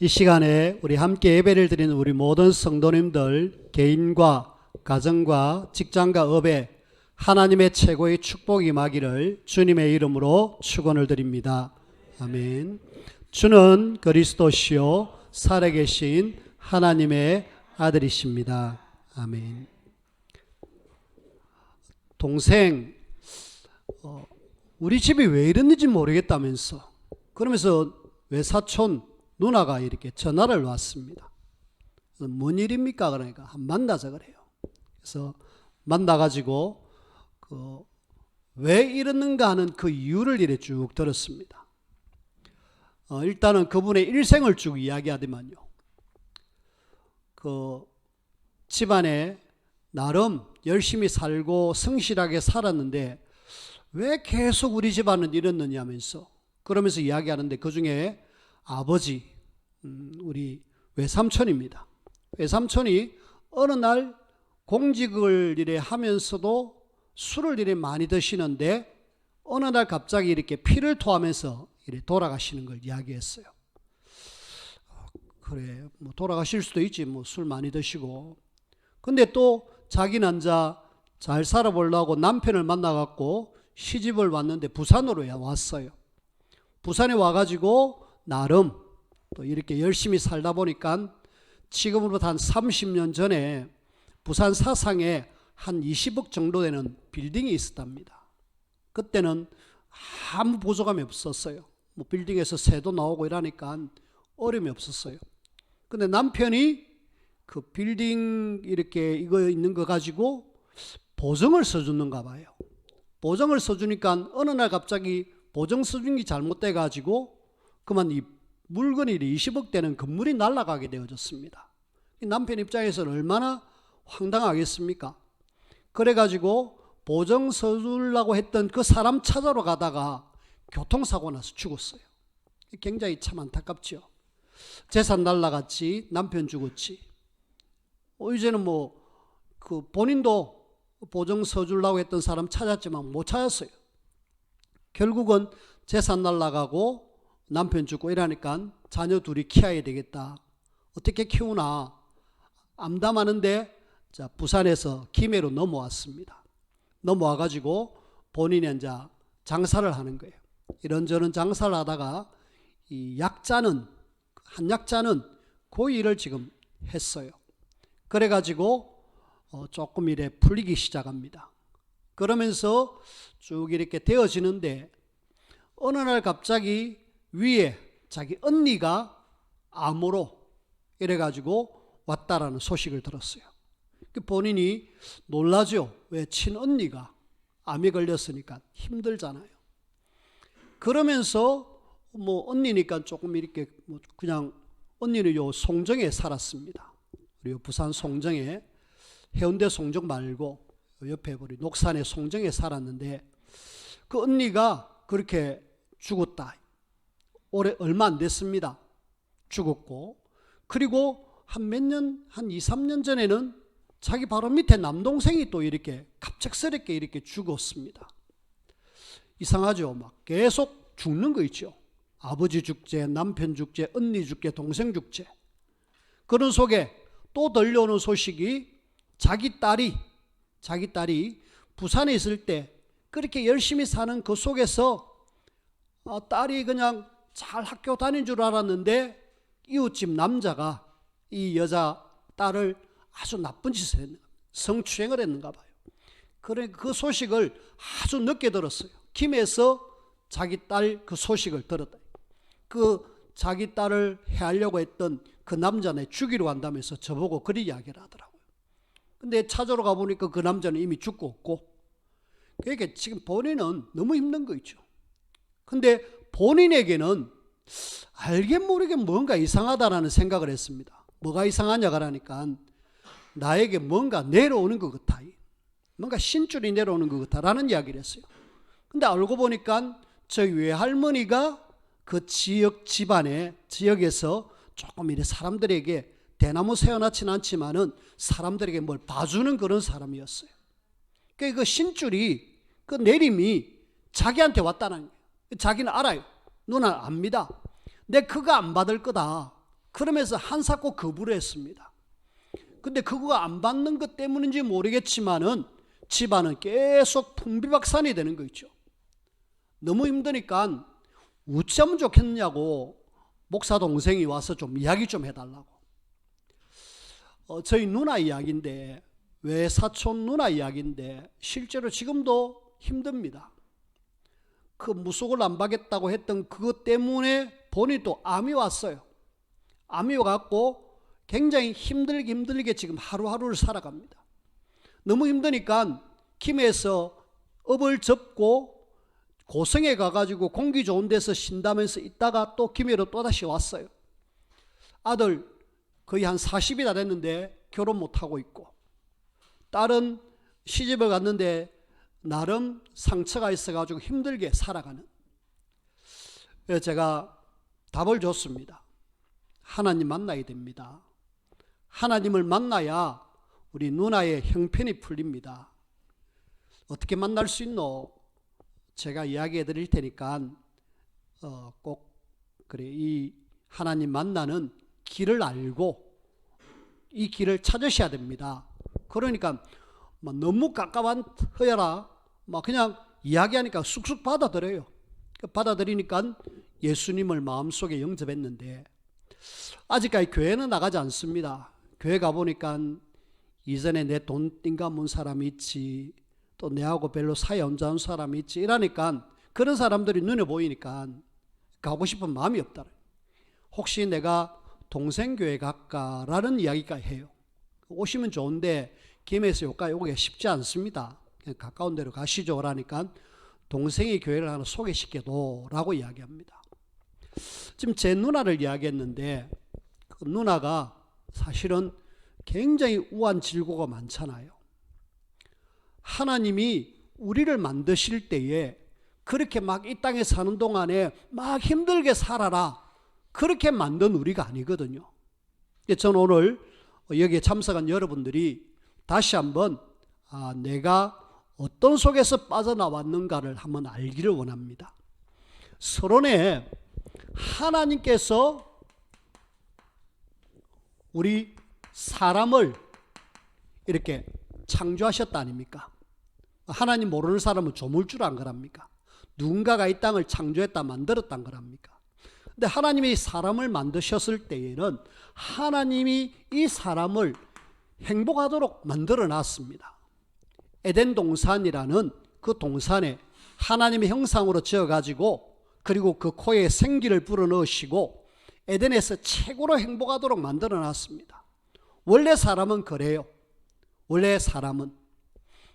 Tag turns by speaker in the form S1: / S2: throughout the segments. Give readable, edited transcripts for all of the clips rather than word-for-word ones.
S1: 이 시간에 우리 함께 예배를 드리는 우리 모든 성도님들 개인과 가정과 직장과 업에 하나님의 최고의 축복이 임하기를 주님의 이름으로 축원을 드립니다. 아멘. 주는 그리스도시요 살아계신 하나님의 아들이십니다. 아멘. 동생 우리 집이 왜 이랬는지 모르겠다면서 그러면서 외사촌 누나가 이렇게 전화를 왔습니다. 그래서 뭔 일입니까? 그러니까 한 만나자 그래요. 그래서 만나가지고 왜 이러는가 하는 그 이유를 이래 쭉 들었습니다. 일단은 그분의 일생을 쭉 이야기하더만요. 그 집안에 나름 열심히 살고 성실하게 살았는데 왜 계속 우리 집안은 이랬느냐 하면서 그러면서 이야기하는데 그 중에 아버지, 우리 외삼촌입니다. 외삼촌이 어느 날 공직을 이래 하면서도 술을 이래 많이 드시는데 어느 날 갑자기 이렇게 피를 토하면서 이래 돌아가시는 걸 이야기했어요. 그래, 뭐 돌아가실 수도 있지, 뭐 술 많이 드시고. 근데 또 자기는 이제 잘 살아보려고 남편을 만나갖고 시집을 왔는데 부산으로 왔어요. 부산에 와가지고 나름 또 이렇게 열심히 살다 보니까 지금으로부터 한 30년 전에 부산 사상에 한 20억 정도 되는 빌딩이 있었답니다. 그때는 아무 보조감이 없었어요. 뭐 빌딩에서 새도 나오고 이러니까 어려움이 없었어요. 근데 남편이 그 빌딩 이렇게 이거 있는 거 가지고 보증을 써주는가 봐요. 보증을 써주니까 어느 날 갑자기 보증 써준 게 잘못돼 가지고 그만 이 물건이 20억 되는 건물이 날아가게 되어졌습니다. 남편 입장에서는 얼마나 황당하겠습니까? 그래가지고 보증 써주려고 했던 그 사람 찾아러 가다가 교통사고 나서 죽었어요. 굉장히 참 안타깝죠. 재산 날라갔지, 남편 죽었지. 이제는 뭐 그 본인도 보증 써주려고 했던 사람 찾았지만 못 찾았어요. 결국은 재산 날라가고 남편 죽고 이러니까 자녀 둘이 키워야 되겠다. 어떻게 키우나 암담하는데 자 부산에서 김해로 넘어왔습니다. 넘어와가지고 본인이 이제 장사를 하는 거예요. 이런저런 장사를 하다가 이 약자는 한 약자는 그 일을 지금 했어요. 그래가지고 조금 이래 풀리기 시작합니다. 그러면서 쭉 이렇게 되어지는데 어느 날 갑자기 위에 자기 언니가 암으로 이래가지고 왔다라는 소식을 들었어요. 본인이 놀라죠. 왜 친언니가 암에 걸렸으니까 힘들잖아요. 그러면서 뭐 언니니까 조금 이렇게 뭐 그냥 언니는 요 송정에 살았습니다. 우리 부산 송정에 해운대 송정 말고 옆에 우리 녹산의 송정에 살았는데 그 언니가 그렇게 죽었다. 올해 얼마 안 됐습니다. 죽었고 그리고 한 몇 년, 한 2, 3년 전에는 자기 바로 밑에 남동생이 또 이렇게 갑작스럽게 이렇게 죽었습니다. 이상하죠. 막 계속 죽는 거 있죠. 아버지 죽재, 남편 죽재, 언니 죽재, 동생 죽재. 그런 속에 또 들려오는 소식이 자기 딸이 부산에 있을 때 그렇게 열심히 사는 그 속에서 딸이 그냥 잘 학교 다닌 줄 알았는데 이웃집 남자가 이 여자 딸을 아주 나쁜 짓을 했는가, 성추행을 했는가 봐요. 그래 그 소식을 아주 늦게 들었어요. 김해에서 자기 딸 그 소식을 들었다. 그 자기 딸을 해하려고 했던 그 남자는 죽이러 간다면서 저보고 그리 이야기를 하더라고요. 근데 찾으러 가보니까 그 남자는 이미 죽고 없고 그러니까 지금 본인은 너무 힘든 거 있죠. 근데 본인에게는 알게 모르게 뭔가 이상하다라는 생각을 했습니다. 뭐가 이상하냐 그러니까 나에게 뭔가 내려오는 것 같아. 뭔가 신줄이 내려오는 것 같다라는 이야기를 했어요. 근데 알고 보니까 저희 외할머니가 그 지역 집안에 지역에서 조금 이래 사람들에게 대나무 세워놓지는 않지만은 사람들에게 뭘 봐주는 그런 사람이었어요. 그 신줄이 그 내림이 자기한테 왔다는 거예요. 자기는 알아요. 누나 압니다. 내 그거 안 받을 거다. 그러면서 한사코 거부를 했습니다. 근데 그거가 안 받는 것 때문인지 모르겠지만은 집안은 계속 풍비박산이 되는 거 있죠. 너무 힘드니까 어쩌면 좋겠냐고 목사 동생이 와서 좀 이야기 좀 해달라고. 저희 누나 이야기인데, 외사촌 누나 이야기인데 실제로 지금도 힘듭니다. 그 무속을 안 받겠다고 했던 그것 때문에 본인이 또 암이 왔어요. 암이 와갖고 굉장히 힘들게 지금 하루하루를 살아갑니다. 너무 힘드니까 김해에서 업을 접고 고성에 가가지고 공기 좋은 데서 쉰다면서 있다가 또 김해로 또다시 왔어요. 아들 거의 한 40이 다 됐는데 결혼 못하고 있고, 딸은 시집을 갔는데 나름 상처가 있어가지고 힘들게 살아가는. 그래서 제가 답을 줬습니다. 하나님 만나야 됩니다. 하나님을 만나야 우리 누나의 형편이 풀립니다. 어떻게 만날 수 있노? 제가 이야기해 드릴 테니까 꼭 그래, 이 하나님 만나는 길을 알고 이 길을 찾으셔야 됩니다. 그러니까 너무 가까운 허여라 그냥 이야기하니까 쑥쑥 받아들여요. 받아들이니까 예수님을 마음속에 영접했는데 아직까지 교회는 나가지 않습니다. 교회 가보니까 이전에 내 돈 띵가문 사람이 있지, 또 내하고 별로 사이 안 좋은 사람이 있지, 이러니까 그런 사람들이 눈에 보이니까 가고 싶은 마음이 없다. 혹시 내가 동생교회 갈까라는 이야기까지 해요. 오시면 좋은데 김해에서 여기까지 오기가 쉽지 않습니다. 그냥 가까운 데로 가시죠. 그러니까 동생이 교회를 하나 소개시켜도 라고 이야기합니다. 지금 제 누나를 이야기했는데 그 누나가 사실은 굉장히 우한 질고가 많잖아요. 하나님이 우리를 만드실 때에 그렇게 막 이 땅에 사는 동안에 막 힘들게 살아라 그렇게 만든 우리가 아니거든요. 저는 오늘 여기에 참석한 여러분들이 다시 한번 내가 어떤 속에서 빠져나왔는가를 한번 알기를 원합니다. 서론에 하나님께서 우리 사람을 이렇게 창조하셨다 아닙니까? 하나님 모르는 사람은 조물줄 안 거랍니까? 누군가가 이 땅을 창조했다 만들었단 거랍니까? 근데 하나님이 사람을 만드셨을 때에는 하나님이 이 사람을 행복하도록 만들어 놨습니다. 에덴 동산이라는 그 동산에 하나님의 형상으로 지어가지고 그리고 그 코에 생기를 불어넣으시고 에덴에서 최고로 행복하도록 만들어 놨습니다. 원래 사람은 그래요. 원래 사람은.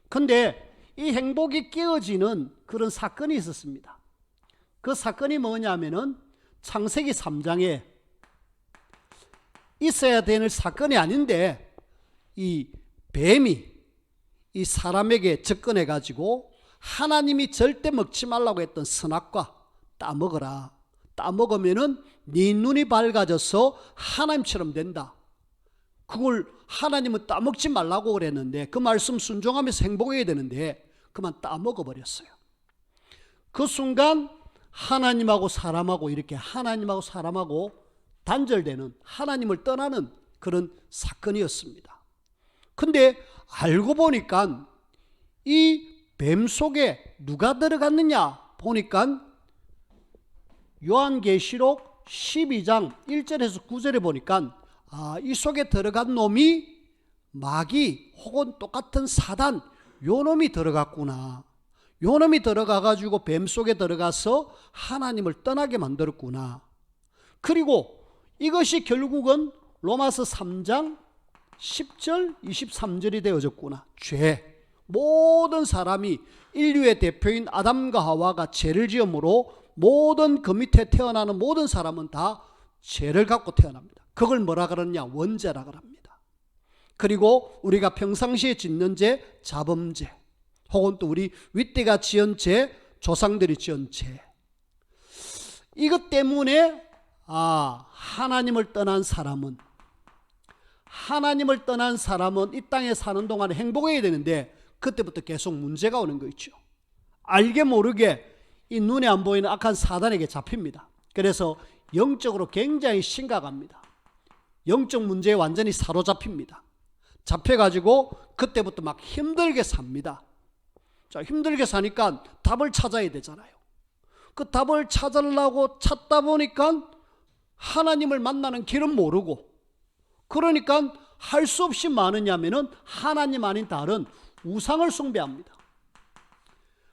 S1: 근데 이 행복이 깨어지는 그런 사건이 있었습니다. 그 사건이 뭐냐면은 창세기 3장에 있어야 되는 사건이 아닌데 이 뱀이 이 사람에게 접근해 가지고 하나님이 절대 먹지 말라고 했던 선악과 따먹어라. 따먹으면은 네 눈이 밝아져서 하나님처럼 된다. 그걸 하나님은 따먹지 말라고 그랬는데 그 말씀 순종하면서 행복해야 되는데 그만 따먹어 버렸어요. 그 순간 하나님하고 사람하고 이렇게 하나님하고 사람하고 단절되는, 하나님을 떠나는 그런 사건이었습니다. 근데 알고 보니까 이 뱀 속에 누가 들어갔느냐 보니까 요한계시록 12장 1절에서 9절에 보니까 이 속에 들어간 놈이 마귀 혹은 똑같은 사단, 요 놈이 들어갔구나. 요 놈이 들어가가지고 뱀 속에 들어가서 하나님을 떠나게 만들었구나. 그리고 이것이 결국은 로마서 3장 10절 23절이 되어졌구나. 죄. 모든 사람이 인류의 대표인 아담과 하와가 죄를 지음으로 모든 그 밑에 태어나는 모든 사람은 다 죄를 갖고 태어납니다. 그걸 뭐라 그러냐? 원죄라 그럽니다. 그리고 우리가 평상시에 짓는 죄, 자범죄, 혹은 또 우리 윗대가 지은 죄, 조상들이 지은 죄. 이것 때문에 하나님을 떠난 사람은 이 땅에 사는 동안에 행복해야 되는데 그때부터 계속 문제가 오는 거 있죠. 알게 모르게 이 눈에 안 보이는 악한 사단에게 잡힙니다. 그래서 영적으로 굉장히 심각합니다. 영적 문제에 완전히 사로잡힙니다. 잡혀가지고 그때부터 막 힘들게 삽니다. 자, 힘들게 사니까 답을 찾아야 되잖아요. 그 답을 찾으려고 찾다 보니까 하나님을 만나는 길은 모르고, 그러니까 할 수 없이 많으냐면은 하나님 아닌 다른 우상을 숭배합니다.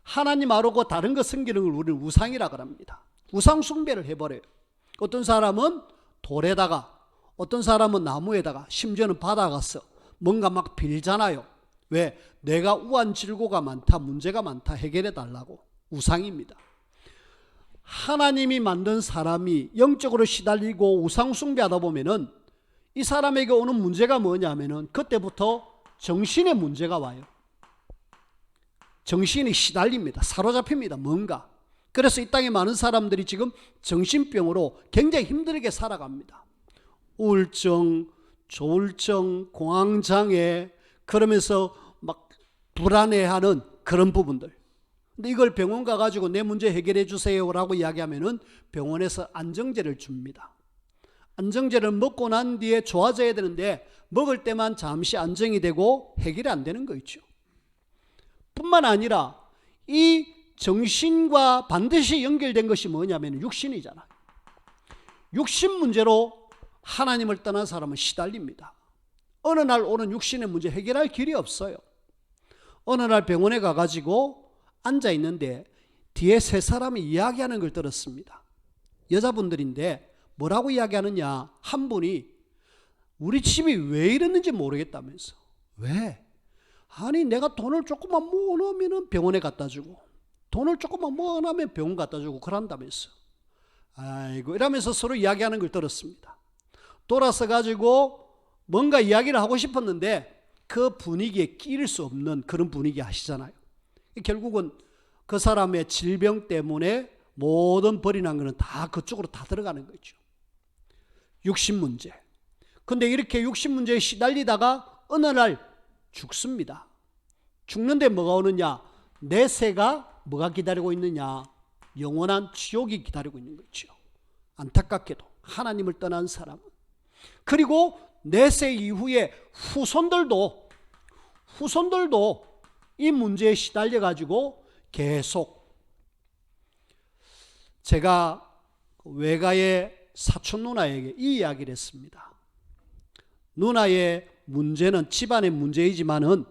S1: 하나님 아르고 다른 것 섬기는 걸 우리는 우상이라고 합니다. 우상 숭배를 해버려요. 어떤 사람은 돌에다가, 어떤 사람은 나무에다가, 심지어는 바다가서 뭔가 막 빌잖아요. 왜? 내가 우한질고가 많다, 문제가 많다, 해결해 달라고. 우상입니다. 하나님이 만든 사람이 영적으로 시달리고 우상 숭배하다 보면은 이 사람에게 오는 문제가 뭐냐면은 그때부터 정신의 문제가 와요. 정신이 시달립니다. 사로잡힙니다. 뭔가. 그래서 이 땅에 많은 사람들이 지금 정신병으로 굉장히 힘들게 살아갑니다. 우울증, 조울증, 공황장애, 그러면서 막 불안해하는 그런 부분들. 근데 이걸 병원 가가지고 내 문제 해결해 주세요라고 이야기하면은 병원에서 안정제를 줍니다. 안정제를 먹고 난 뒤에 좋아져야 되는데 먹을 때만 잠시 안정이 되고 해결이 안 되는 거 있죠. 뿐만 아니라 이 정신과 반드시 연결된 것이 뭐냐면 육신이잖아요. 육신 문제로 하나님을 떠난 사람은 시달립니다. 어느 날 오는 육신의 문제 해결할 길이 없어요. 어느 날 병원에 가가지고 앉아 있는데 뒤에 세 사람이 이야기하는 걸 들었습니다. 여자분들인데 뭐라고 이야기하느냐, 한 분이 우리 집이 왜 이랬는지 모르겠다면서. 왜? 아니 내가 돈을 조금만 모으면 병원에 갖다 주고, 돈을 조금만 모으면 병원 갖다 주고 그런다면서. 아이고, 이러면서 서로 이야기하는 걸 들었습니다. 돌아서 가지고 뭔가 이야기를 하고 싶었는데 그 분위기에 끼일 수 없는 그런 분위기 아시잖아요. 결국은 그 사람의 질병 때문에 모든 벌이 난 거는 다 그쪽으로 다 들어가는 거죠. 육신 문제. 근데 이렇게 육신 문제에 시달리다가 어느 날 죽습니다. 죽는데 뭐가 오느냐? 내세가 뭐가 기다리고 있느냐? 영원한 지옥이 기다리고 있는 거죠. 안타깝게도 하나님을 떠난 사람은. 그리고 내세 이후에 후손들도 이 문제에 시달려 가지고 계속, 제가 외가의 사촌 누나에게 이 이야기를 했습니다. 누나의 문제는 집안의 문제이지만은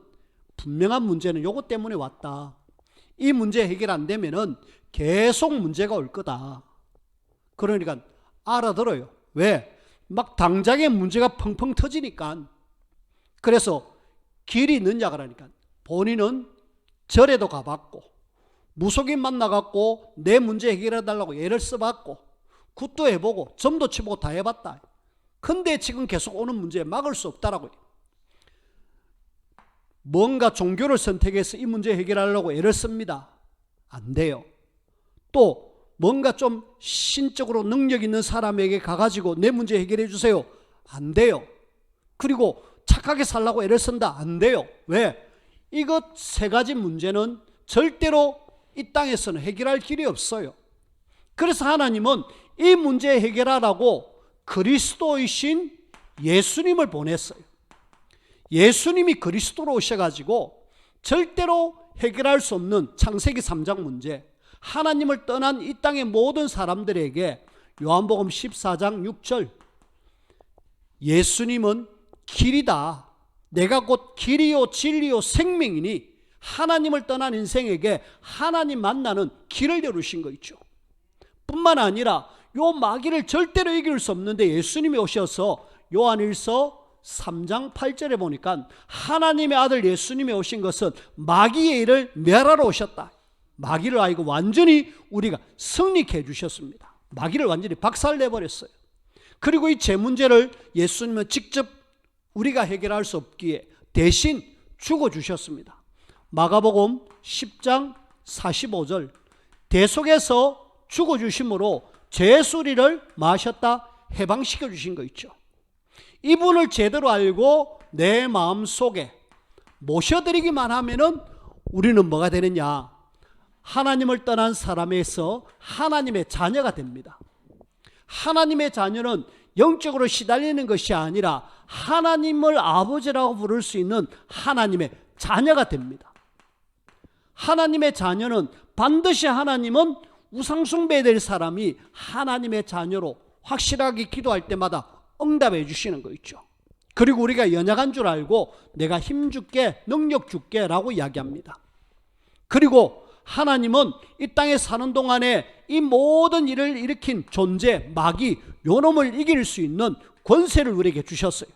S1: 분명한 문제는 요것 때문에 왔다. 이 문제 해결 안 되면은 계속 문제가 올 거다. 그러니까 알아들어요. 왜? 막 당장에 문제가 펑펑 터지니까. 그래서 길이 있느냐 그러니까 본인은 절에도 가봤고 무속인 만나갖고 내 문제 해결해달라고 애를 써봤고 굿도 해보고 점도 치보고 다 해봤다. 근데 지금 계속 오는 문제에 막을 수 없다라고요. 뭔가 종교를 선택해서 이 문제 해결하려고 애를 씁니다. 안 돼요. 또 뭔가 좀 신적으로 능력 있는 사람에게 가가지고 내 문제 해결해 주세요. 안 돼요. 그리고 착하게 살라고 애를 쓴다. 안 돼요. 왜? 이것 세 가지 문제는 절대로 이 땅에서는 해결할 길이 없어요. 그래서 하나님은 이 문제 해결하라고 그리스도이신 예수님을 보냈어요. 예수님이 그리스도로 오셔가지고 절대로 해결할 수 없는 창세기 3장 문제, 하나님을 떠난 이 땅의 모든 사람들에게 요한복음 14장 6절 예수님은 길이다. 내가 곧 길이요 진리요 생명이니 하나님을 떠난 인생에게 하나님 만나는 길을 열으신 거 있죠. 뿐만 아니라 요 마귀를 절대로 이길 수 없는데 예수님이 오셔서 요한일서 3장 8절에 보니까 하나님의 아들 예수님이 오신 것은 마귀의 일을 멸하러 오셨다. 마귀를 아이고 완전히 우리가 승리케 해주셨습니다. 마귀를 완전히 박살내버렸어요. 그리고 이 제 문제를 예수님은 직접 우리가 해결할 수 없기에 대신 죽어주셨습니다. 마가복음 10장 45절 대속에서 죽어주심으로 죄수리를 마셨다 해방시켜 주신 거 있죠. 이분을 제대로 알고 내 마음속에 모셔드리기만 하면은 우리는 뭐가 되느냐? 하나님을 떠난 사람에서 하나님의 자녀가 됩니다. 하나님의 자녀는 영적으로 시달리는 것이 아니라 하나님을 아버지라고 부를 수 있는 하나님의 자녀가 됩니다. 하나님의 자녀는 반드시 하나님은 우상숭배해야 될 사람이 하나님의 자녀로 확실하게 기도할 때마다 응답해 주시는 거 있죠. 그리고 우리가 연약한 줄 알고 내가 힘 줄게, 능력 줄게 라고 이야기합니다. 그리고 하나님은 이 땅에 사는 동안에 이 모든 일을 일으킨 존재, 마귀, 요놈을 이길 수 있는 권세를 우리에게 주셨어요.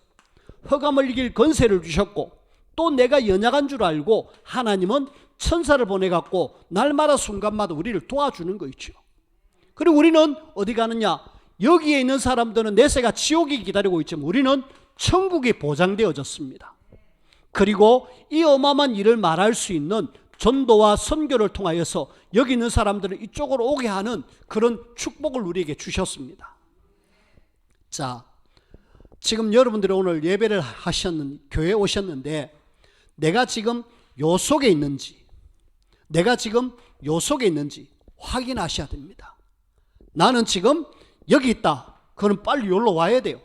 S1: 흑암을 이길 권세를 주셨고, 또 내가 연약한 줄 알고 하나님은 천사를 보내갖고 날마다 순간마다 우리를 도와주는 거 있죠. 그리고 우리는 어디 가느냐? 여기에 있는 사람들은 내세가 지옥이 기다리고 있지만 우리는 천국이 보장되어졌습니다. 그리고 이 어마어마한 일을 말할 수 있는 전도와 선교를 통하여서 여기 있는 사람들을 이쪽으로 오게 하는 그런 축복을 우리에게 주셨습니다. 자, 지금 여러분들이 오늘 예배를 교회에 오셨는데 내가 지금 요 속에 있는지 확인하셔야 됩니다. 나는 지금 여기 있다. 그럼 빨리 여기로 와야 돼요.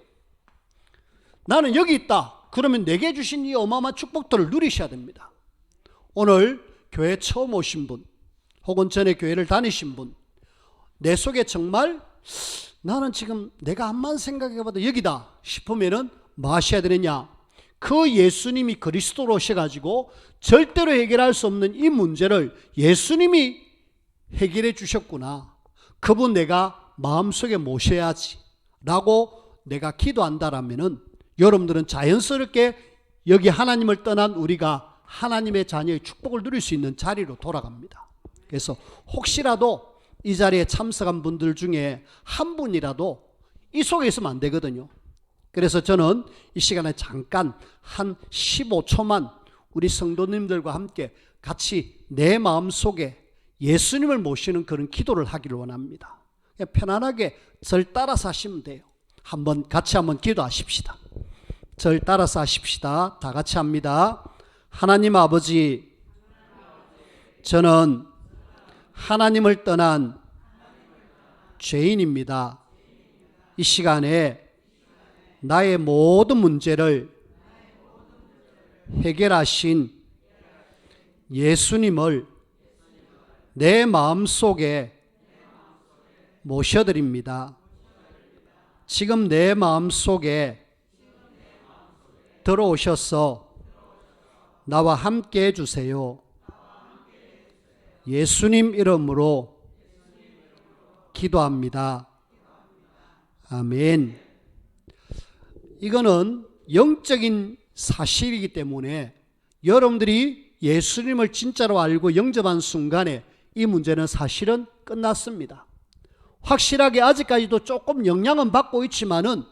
S1: 나는 여기 있다. 그러면 내게 주신 이 어마어마한 축복들을 누리셔야 됩니다. 오늘 교회 처음 오신 분, 혹은 전에 교회를 다니신 분, 내 속에 정말 나는 지금 내가 암만 생각해봐도 여기다 싶으면은 뭐 하셔야 되느냐? 그 예수님이 그리스도로 오셔가지고 절대로 해결할 수 없는 이 문제를 예수님이 해결해 주셨구나. 그분 내가 마음속에 모셔야지 라고 내가 기도한다라면은 여러분들은 자연스럽게 여기 하나님을 떠난 우리가 하나님의 자녀의 축복을 누릴 수 있는 자리로 돌아갑니다. 그래서 혹시라도 이 자리에 참석한 분들 중에 한 분이라도 이 속에 있으면 안 되거든요. 그래서 저는 이 시간에 잠깐 한 15초만 우리 성도님들과 함께 같이 내 마음속에 예수님을 모시는 그런 기도를 하기를 원합니다. 그냥 편안하게 절 따라서 하시면 돼요. 같이 한번 기도하십시다. 절 따라서 하십시다. 다 같이 합니다. 하나님 아버지, 저는 하나님을 떠난 죄인입니다. 이 시간에 나의 모든 문제를 해결하신 예수님을 내 마음속에 모셔드립니다. 지금 내 마음속에 들어오셔서 나와 함께 해주세요. 예수님 이름으로 기도합니다. 아멘. 이거는 영적인 사실이기 때문에 여러분들이 예수님을 진짜로 알고 영접한 순간에 이 문제는 사실은 끝났습니다. 확실하게 아직까지도 조금 영향은 받고 있지만은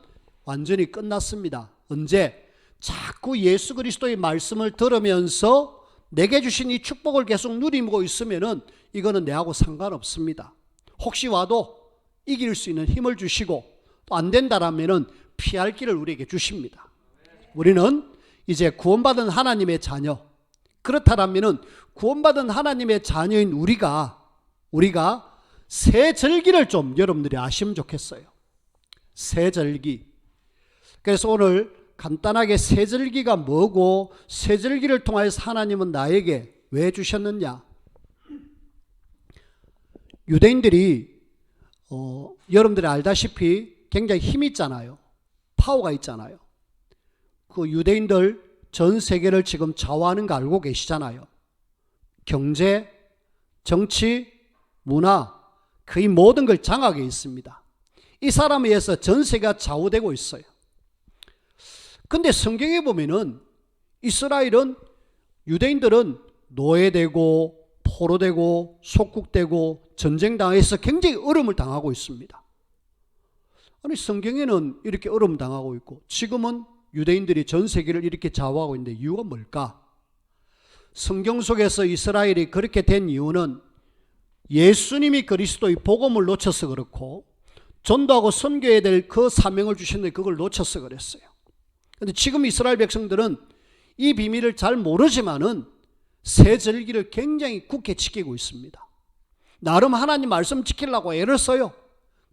S1: 완전히 끝났습니다. 언제? 자꾸 예수 그리스도의 말씀을 들으면서 내게 주신 이 축복을 계속 누리고 있으면은 이거는 내하고 상관없습니다. 혹시 와도 이길 수 있는 힘을 주시고 또 안 된다라면은 피할 길을 우리에게 주십니다. 우리는 이제 구원받은 하나님의 자녀, 그렇다라면은 구원받은 하나님의 자녀인 우리가 새 절기를 좀 여러분들이 아시면 좋겠어요. 새 절기. 그래서 오늘 간단하게 새 절기가 뭐고 새 절기를 통하여서 하나님은 나에게 왜 주셨느냐? 유대인들이 여러분들이 알다시피 굉장히 힘이 있잖아요. 파워가 있잖아요. 그 유대인들 전 세계를 지금 좌우하는 거 알고 계시잖아요. 경제, 정치, 문화, 거의 모든 걸 장악해 있습니다. 이 사람에 의해서 전 세계가 좌우되고 있어요. 근데 성경에 보면은 이스라엘은, 유대인들은 노예되고 포로되고 속국되고 전쟁당해서 굉장히 어려움을 당하고 있습니다. 아니 성경에는 이렇게 어려움 당하고 있고 지금은 유대인들이 전 세계를 이렇게 좌우하고 있는데 이유가 뭘까? 성경 속에서 이스라엘이 그렇게 된 이유는 예수님이 그리스도의 복음을 놓쳐서 그렇고 전도하고 선교해야 될 그 사명을 주셨는데 그걸 놓쳐서 그랬어요. 그런데 지금 이스라엘 백성들은 이 비밀을 잘 모르지만은 새 절기를 굉장히 굳게 지키고 있습니다. 나름 하나님 말씀 지키려고 애를 써요.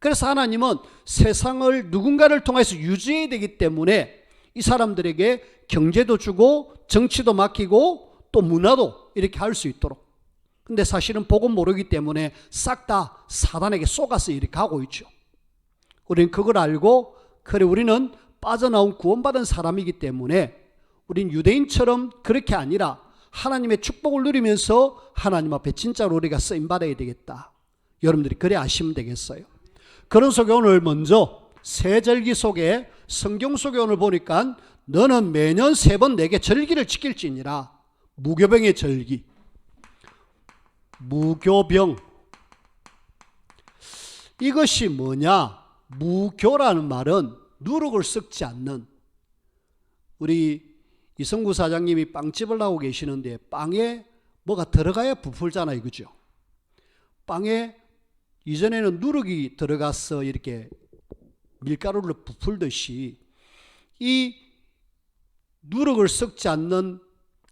S1: 그래서 하나님은 세상을 누군가를 통해서 유지해야 되기 때문에 이 사람들에게 경제도 주고 정치도 맡기고 또 문화도 이렇게 할 수 있도록. 근데 사실은 복음 모르기 때문에 싹 다 사단에게 쏘가서 이렇게 하고 있죠. 우리는 그걸 알고, 그래 우리는 빠져나온 구원받은 사람이기 때문에 우린 유대인처럼 그렇게 아니라 하나님의 축복을 누리면서 하나님 앞에 진짜로 우리가 쓰임받아야 되겠다. 여러분들이 그래 아시면 되겠어요. 그런 속에 오늘 먼저 세절기 속에, 성경 속에 오늘 보니까 너는 매년 3번 내게 절기를 지킬지니라. 무교병의 절기. 무교병. 이것이 뭐냐? 무교라는 말은 누룩을 섞지 않는, 우리 이성구 사장님이 빵집을 하고 계시는데 빵에 뭐가 들어가야 부풀잖아요. 그죠? 빵에 이전에는 누룩이 들어가서 이렇게 밀가루를 부풀듯이 이 누룩을 섞지 않는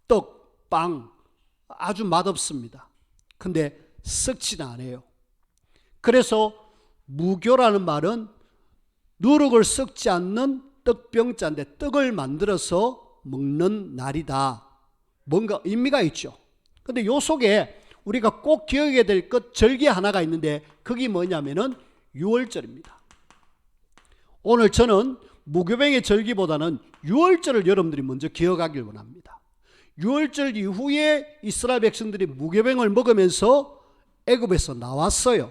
S1: 떡, 빵 아주 맛없습니다. 근데 썩지는 않아요. 그래서 무교라는 말은 누룩을 섞지 않는 떡병자인데 떡을 만들어서 먹는 날이다. 뭔가 의미가 있죠. 근데 요 속에 우리가 꼭 기억해야 될 것 절기 하나가 있는데 그게 뭐냐면은 유월절입니다. 오늘 저는 무교병의 절기보다는 유월절을 여러분들이 먼저 기억하길 원합니다. 유월절 이후에 이스라엘 백성들이 무교병을 먹으면서 애굽에서 나왔어요.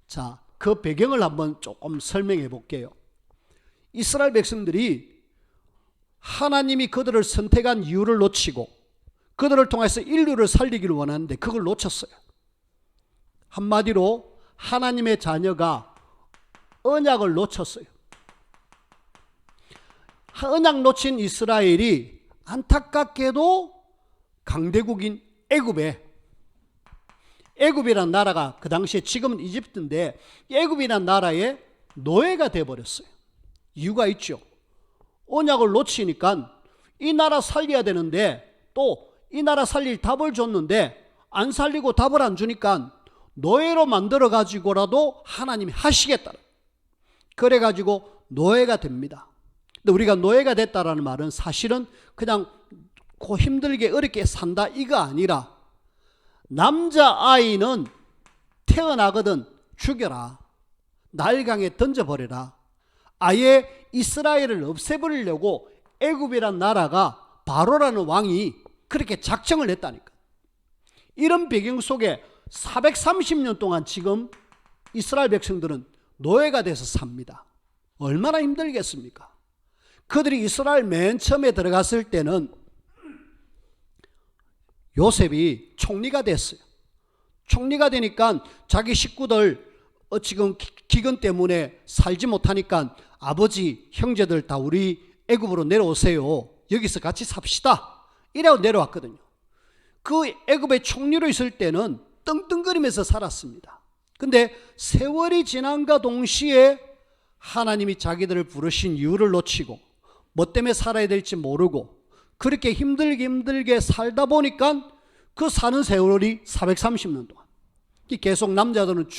S1: 자, 그 배경을 한번 조금 설명해 볼게요. 이스라엘 백성들이 하나님이 그들을 선택한 이유를 놓치고 그들을 통해서 인류를 살리기를 원하는데 그걸 놓쳤어요. 한마디로 하나님의 자녀가 언약을 놓쳤어요. 언약 놓친 이스라엘이 안타깝게도 강대국인 애굽이란 나라가 그 당시에 지금은 이집트인데 애굽이란 나라의 노예가 되어버렸어요. 이유가 있죠. 언약을 놓치니까 이 나라 살려야 되는데 또 이 나라 살릴 답을 줬는데 안 살리고 답을 안 주니까 노예로 만들어 가지고라도 하나님이 하시겠다. 그래 가지고 노예가 됩니다. 근데 우리가 노예가 됐다라는 말은 사실은 그냥 고 힘들게 어렵게 산다 이거 아니라 남자아이는 태어나거든 죽여라. 나일강에 던져버려라. 아예 이스라엘을 없애버리려고 애굽이란 나라가 바로라는 왕이 그렇게 작정을 했다니까. 이런 배경 속에 430년 동안 지금 이스라엘 백성들은 노예가 돼서 삽니다. 얼마나 힘들겠습니까? 그들이 이스라엘 맨 처음에 들어갔을 때는 요셉이 총리가 됐어요. 총리가 되니까 자기 식구들 지금 기근 때문에 살지 못하니까 아버지, 형제들 다 우리 애굽으로 내려오세요. 여기서 같이 삽시다. 이라고 내려왔거든요. 그 애굽의 총리로 있을 때는 떵떵거리면서 살았습니다. 근데 세월이 지난과 동시에 하나님이 자기들을 부르신 이유를 놓치고 뭐 때문에 살아야 될지 모르고 그렇게 힘들게 살다 보니까 그 사는 세월이 430년 동안 계속 남자들은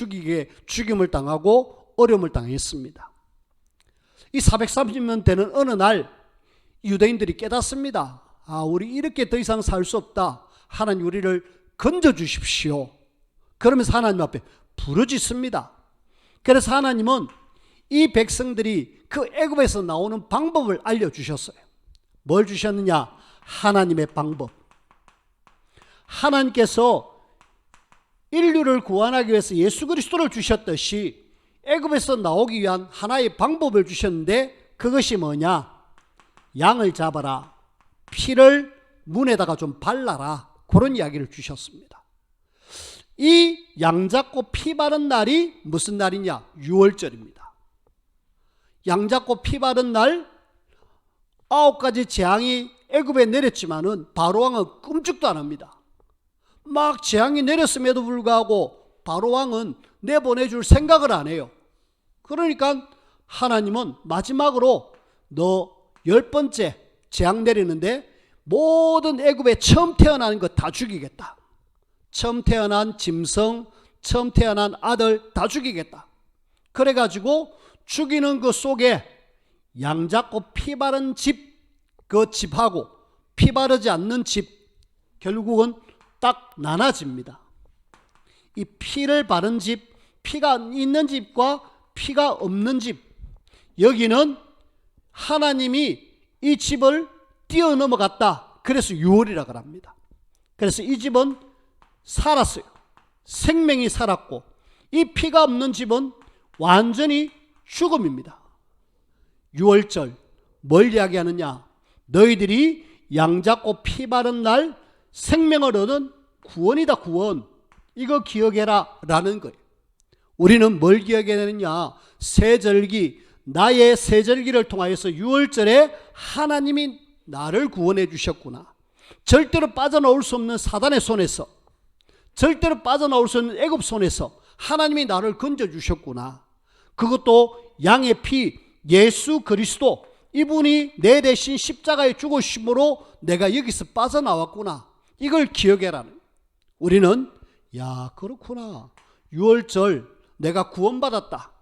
S1: 죽임을 당하고 어려움을 당했습니다. 이 430년 되는 어느 날 유대인들이 깨닫습니다. 아, 우리 이렇게 더 이상 살 수 없다. 하나님 우리를 건져주십시오. 그러면서 하나님 앞에 부르짖습니다. 그래서 하나님은 이 백성들이 그 애굽에서 나오는 방법을 알려주셨어요. 뭘 주셨느냐? 하나님의 방법. 하나님께서 인류를 구원하기 위해서 예수 그리스도를 주셨듯이 애굽에서 나오기 위한 하나의 방법을 주셨는데 그것이 뭐냐? 양을 잡아라. 피를 문에다가 좀 발라라. 그런 이야기를 주셨습니다. 이 양 잡고 피 바른 날이 무슨 날이냐? 유월절입니다. 양 잡고 피 바른 날 9가지 재앙이 애굽에 내렸지만은 바로왕은 끔찍도 안 합니다. 막 재앙이 내렸음에도 불구하고 바로왕은 내보내줄 생각을 안 해요. 그러니까 하나님은 마지막으로 너 10번째 재앙 내리는데 모든 애굽에 처음 태어나는 거 다 죽이겠다. 처음 태어난 짐승, 처음 태어난 아들 다 죽이겠다. 그래가지고 죽이는 그 속에 양 잡고 피 바른 집, 그 집하고 피 바르지 않는 집, 결국은 딱 나눠집니다. 이 피를 바른 집, 피가 있는 집과 피가 없는 집, 여기는 하나님이 이 집을 뛰어넘어갔다. 그래서 유월이라고 합니다. 그래서 이 집은 살았어요. 생명이 살았고, 이 피가 없는 집은 완전히 죽음입니다. 유월절 뭘 이야기하느냐? 너희들이 양 잡고 피 바른 날 생명을 얻은 구원이다, 구원. 이거 기억해라 라는 거예요. 우리는 뭘 기억해야 되느냐? 세절기, 나의 세절기를 통하여서 유월절에 하나님이 나를 구원해 주셨구나. 절대로 빠져나올 수 없는 사단의 손에서, 절대로 빠져나올 수 없는 애굽 손에서 하나님이 나를 건져주셨구나. 그것도 양의 피, 예수 그리스도, 이분이 내 대신 십자가에 죽으심으로 내가 여기서 빠져나왔구나. 이걸 기억해라는. 우리는 야, 그렇구나. 유월절 내가 구원받았다.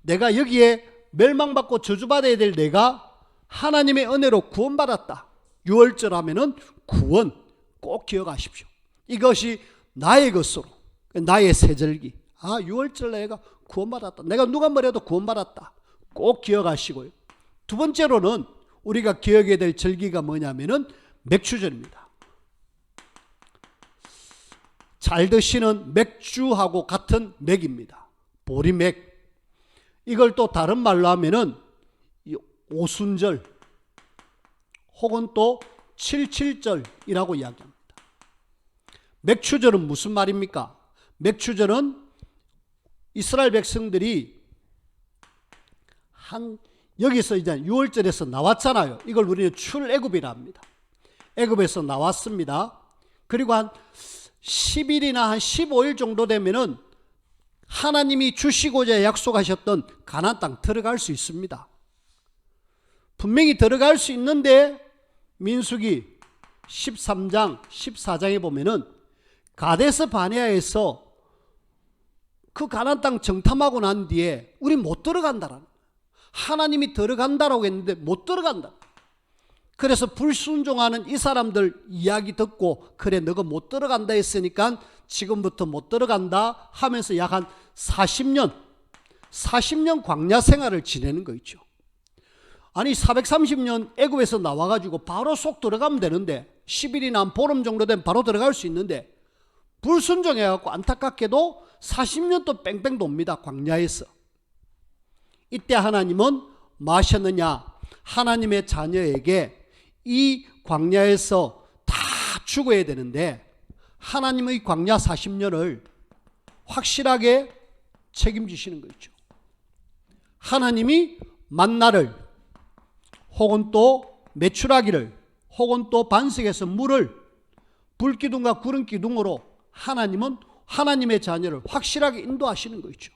S1: 내가 여기에 멸망받고 저주받아야 될 내가 하나님의 은혜로 구원받았다. 유월절 하면은 구원 꼭 기억하십시오. 이것이 나의 것으로, 나의 세절기. 아, 유월절 내가 구원받았다. 내가 누가 뭐래도 구원받았다. 꼭 기억하시고요. 두 번째로는 우리가 기억해야 될 절기가 뭐냐면은 맥주절입니다. 잘 드시는 맥주하고 같은 맥입니다. 보리맥. 이걸 또 다른 말로 하면은 오순절 혹은 또 칠칠절이라고 이야기합니다. 맥주절은 무슨 말입니까? 맥주절은 이스라엘 백성들이 여기서 이제 6월절에서 나왔잖아요. 이걸 우리는 출애굽이라 합니다. 애굽에서 나왔습니다. 그리고 한 10일이나 한 15일 정도 되면은 하나님이 주시고자 약속하셨던 가나안 땅 들어갈 수 있습니다. 분명히 들어갈 수 있는데 민수기 13장, 14장에 보면은 가데스 바네아에서 그 가나안 땅 정탐하고 난 뒤에 우리 못 들어간다라는, 하나님이 들어간다라고 했는데 못 들어간다. 그래서 불순종하는 이 사람들 이야기 듣고 그래 너가 못 들어간다 했으니까 지금부터 못 들어간다 하면서 약 한 40년 광야 생활을 지내는 거 있죠. 아니 430년 애굽에서 나와가지고 바로 쏙 들어가면 되는데 10일이나 한 보름 정도 되면 바로 들어갈 수 있는데 불순종해갖고 안타깝게도 40년 또 뺑뺑 돕니다. 광야에서. 이때 하나님은 뭐 하셨느냐? 하나님의 자녀에게 이 광야에서 다 죽어야 되는데 하나님의 광야 40년을 확실하게 책임지시는 거 있죠. 하나님이 만나를 혹은 또 메추라기를 혹은 또 반석에서 물을 불기둥과 구름기둥으로 하나님은 하나님의 자녀를 확실하게 인도하시는 거 있죠.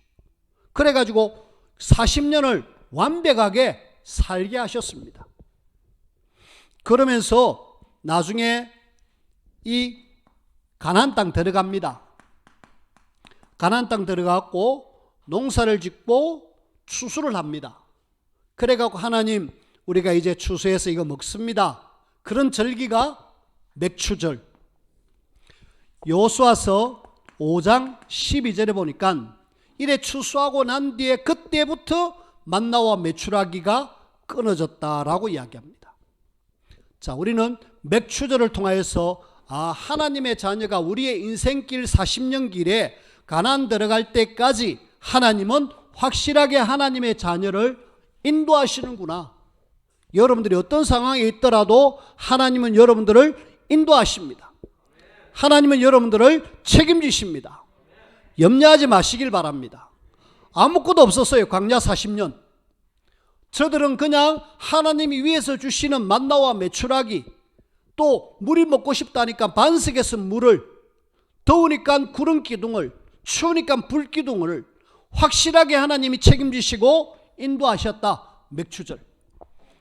S1: 그래가지고 40년을 완벽하게 살게 하셨습니다. 그러면서 나중에 이 가나안 땅 들어갑니다. 가나안 땅 들어가고 농사를 짓고 추수를 합니다. 그래갖고 하나님 우리가 이제 추수해서 이거 먹습니다. 그런 절기가 맥추절. 여호수아서 5장 12절에 보니까 이래 추수하고 난 뒤에 그때부터 만나와 메추라기가 끊어졌다라고 이야기합니다. 자, 우리는 맥추절을 통하여서 하나님의 자녀가 우리의 인생길 40년 길에 가나안 들어갈 때까지 하나님은 확실하게 하나님의 자녀를 인도하시는구나. 여러분들이 어떤 상황에 있더라도 하나님은 여러분들을 인도하십니다. 하나님은 여러분들을 책임지십니다. 염려하지 마시길 바랍니다. 아무것도 없었어요. 광야 40년. 저들은 그냥 하나님이 위에서 주시는 만나와 메추라기, 또 물이 먹고 싶다니까 반석에서 물을, 더우니까 구름 기둥을, 추우니까 불 기둥을 확실하게 하나님이 책임지시고 인도하셨다. 맥추절.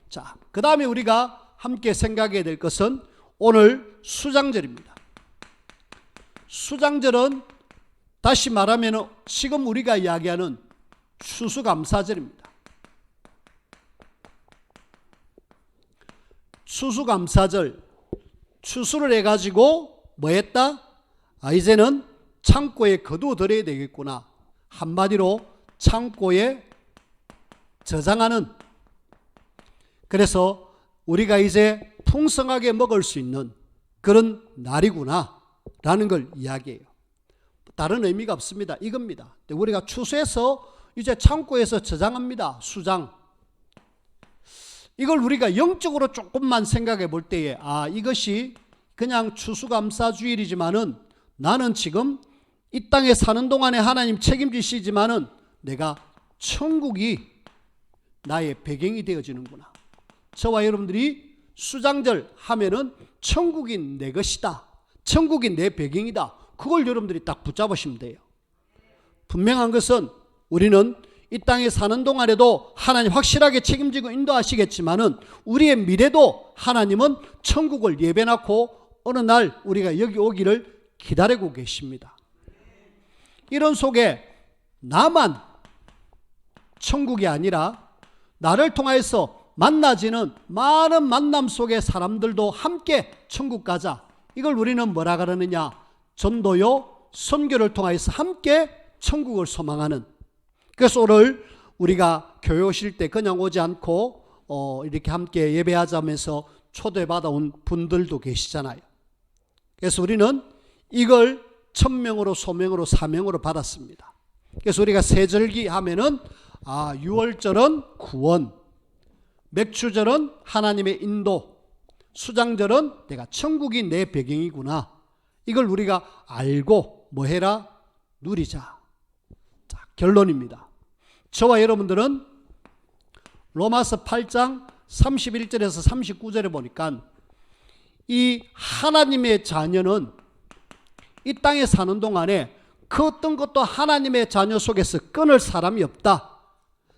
S1: 자, 그 다음에 우리가 함께 생각해야 될 것은 오늘 수장절입니다. 수장절은 다시 말하면 지금 우리가 이야기하는 추수감사절입니다. 추수감사절, 추수를 해가지고 뭐 했다? 이제는 창고에 거두어들여야 되겠구나. 한마디로 창고에 저장하는, 그래서 우리가 이제 풍성하게 먹을 수 있는 그런 날이구나 라는 걸 이야기해요. 다른 의미가 없습니다. 이겁니다. 우리가 추수해서 이제 창고에서 저장합니다. 수장. 이걸 우리가 영적으로 조금만 생각해 볼 때에 이것이 그냥 추수감사주일이지만은 나는 지금 이 땅에 사는 동안에 하나님 책임지시지만은 내가 천국이 나의 배경이 되어지는구나. 저와 여러분들이 수장절 하면은 천국이 내 것이다. 천국이 내 배경이다. 그걸 여러분들이 딱 붙잡으시면 돼요. 분명한 것은 우리는 이 땅에 사는 동안에도 하나님 확실하게 책임지고 인도하시겠지만은 우리의 미래도 하나님은 천국을 예배놓고 어느 날 우리가 여기 오기를 기다리고 계십니다. 이런 속에 나만 천국이 아니라 나를 통해서 만나지는 많은 만남 속의 사람들도 함께 천국 가자. 이걸 우리는 뭐라 그러느냐? 전도요, 선교를 통해서 함께 천국을 소망하는. 그래서 오늘 우리가 교회 오실 때 그냥 오지 않고 이렇게 함께 예배하자면서 초대받아온 분들도 계시잖아요. 그래서 우리는 이걸 천명으로 소명으로 사명으로 받았습니다. 그래서 우리가 세절기 하면은 유월절은 구원, 맥추절은 하나님의 인도, 수장절은 내가 천국이 내 배경이구나. 이걸 우리가 알고 뭐 해라? 누리자. 자, 결론입니다. 저와 여러분들은 로마서 8장 31절에서 39절에 보니까 이 하나님의 자녀는 이 땅에 사는 동안에 그 어떤 것도 하나님의 자녀 속에서 끊을 사람이 없다.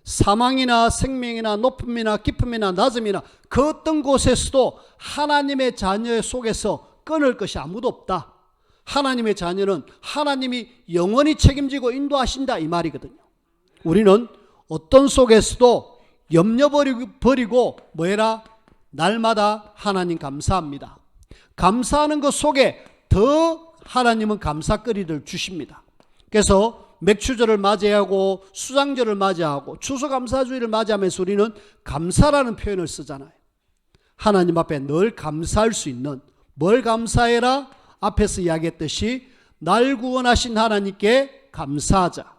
S1: 사망이나 생명이나 높음이나 깊음이나 낮음이나 그 어떤 곳에서도 하나님의 자녀 속에서 끊을 것이 아무도 없다. 하나님의 자녀는 하나님이 영원히 책임지고 인도하신다 이 말이거든요. 우리는 어떤 속에서도 염려 버리고 뭐해라? 날마다 하나님 감사합니다. 감사하는 것 속에 더 하나님은 감사거리를 주십니다. 그래서 맥추절을 맞이하고 수장절을 맞이하고 추수감사주일을 맞이하면서 우리는 감사라는 표현을 쓰잖아요. 하나님 앞에 늘 감사할 수 있는, 뭘 감사해라? 앞에서 이야기했듯이 날 구원하신 하나님께 감사하자.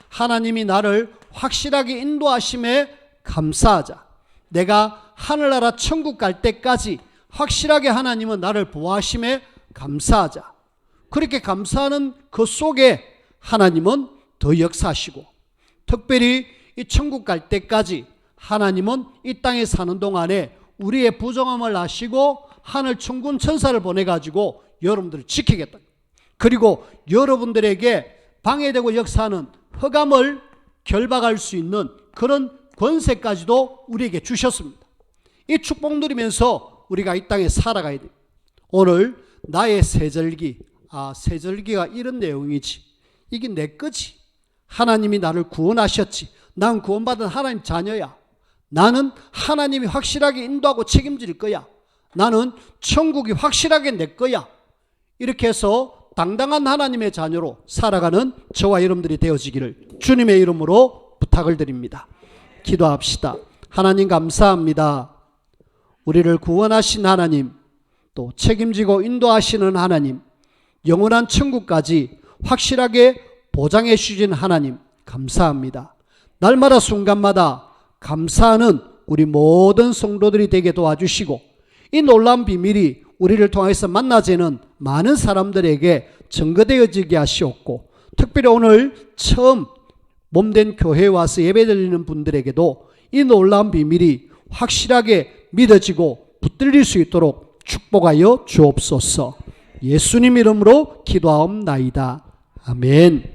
S1: 하나님이 나를 확실하게 인도하심에 감사하자. 내가 하늘나라 천국 갈 때까지 확실하게 하나님은 나를 보호하심에 감사하자. 그렇게 감사하는 그 속에 하나님은 더 역사하시고, 특별히 이 천국 갈 때까지 하나님은 이 땅에 사는 동안에 우리의 부정함을 아시고 하늘 천군 천사를 보내가지고 여러분들을 지키겠다. 그리고 여러분들에게 방해되고 역사하는 흑암을 결박할 수 있는 그런 권세까지도 우리에게 주셨습니다. 이 축복 누리면서 우리가 이 땅에 살아가야 돼요. 오늘 나의 세절기, 세절기가 이런 내용이지. 이게 내 거지. 하나님이 나를 구원하셨지. 난 구원받은 하나님 자녀야. 나는 하나님이 확실하게 인도하고 책임질 거야. 나는 천국이 확실하게 내 거야. 이렇게 해서 당당한 하나님의 자녀로 살아가는 저와 여러분들이 되어지기를 주님의 이름으로 부탁을 드립니다. 기도합시다. 하나님 감사합니다. 우리를 구원하신 하나님, 또 책임지고 인도하시는 하나님, 영원한 천국까지 확실하게 보장해 주신 하나님 감사합니다. 날마다 순간마다 감사하는 우리 모든 성도들이 되게 도와주시고, 이 놀라운 비밀이 우리를 통해서 만나지는 많은 사람들에게 증거되어지게 하시옵고, 특별히 오늘 처음 몸된 교회에 와서 예배드리는 분들에게도 이 놀라운 비밀이 확실하게 믿어지고 붙들릴 수 있도록 축복하여 주옵소서. 예수님 이름으로 기도하옵나이다. 아멘.